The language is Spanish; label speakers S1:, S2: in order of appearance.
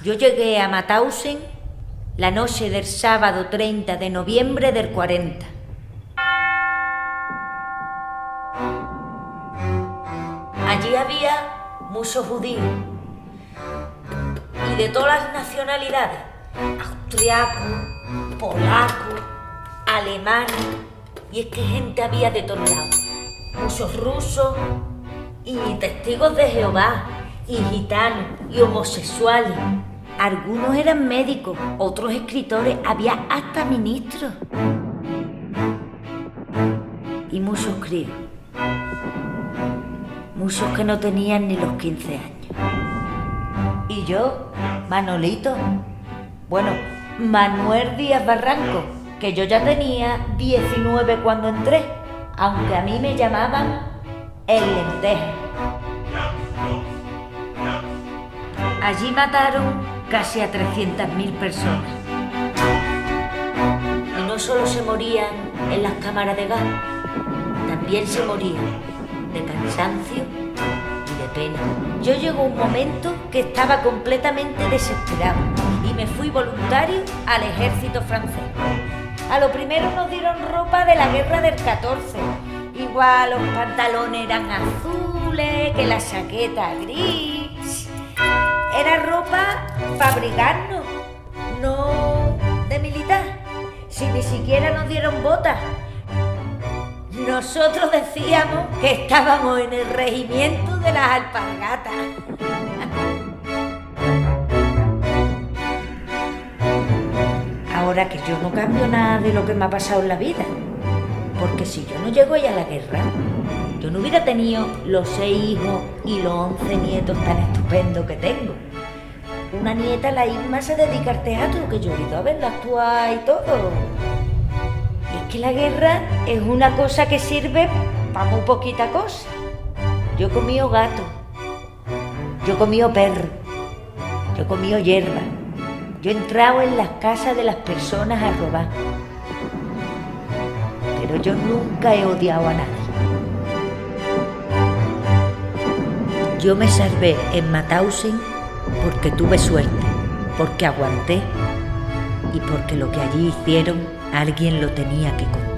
S1: Yo llegué a Mauthausen la noche del sábado 30 de noviembre del 40. Allí había muchos judíos y de todas las nacionalidades, austriacos, polacos, alemanes, y es que gente había de todos lados, muchos rusos y testigos de Jehová, y gitanos y homosexuales. Algunos eran médicos, otros escritores, había hasta ministros. Y muchos críos. Muchos que no tenían ni los 15 años. Y yo, Manolito, bueno, Manuel Díaz Barranco, que yo ya tenía 19 cuando entré, aunque a mí me llamaban el Lenteja. Allí mataron casi a 300.000 personas. Y no solo se morían en las cámaras de gas, también se morían de cansancio y de pena. Yo llegó un momento que estaba completamente desesperado y me fui voluntario al ejército francés. A lo primero nos dieron ropa de la guerra del 14. Igual los pantalones eran azules, que la chaqueta gris. Era ropa para abrigarnos, no de militar. Si ni siquiera nos dieron botas. Nosotros decíamos que estábamos en el regimiento de las alpargatas. Ahora que yo no cambio nada de lo que me ha pasado en la vida, porque si yo no llego ya a la guerra, yo no hubiera tenido los 6 hijos y los 11 nietos tan estupendos que tengo. Una nieta, la Isma, se dedica al teatro, que yo he ido a verla actuar y todo. Y es que la guerra es una cosa que sirve para muy poquita cosa. Yo he comido gato, yo he comido perro, yo he comido hierba, yo he entrado en las casas de las personas a robar. Pero yo nunca he odiado a nadie. Yo me salvé en Mauthausen porque tuve suerte, porque aguanté y porque lo que allí hicieron alguien lo tenía que contar.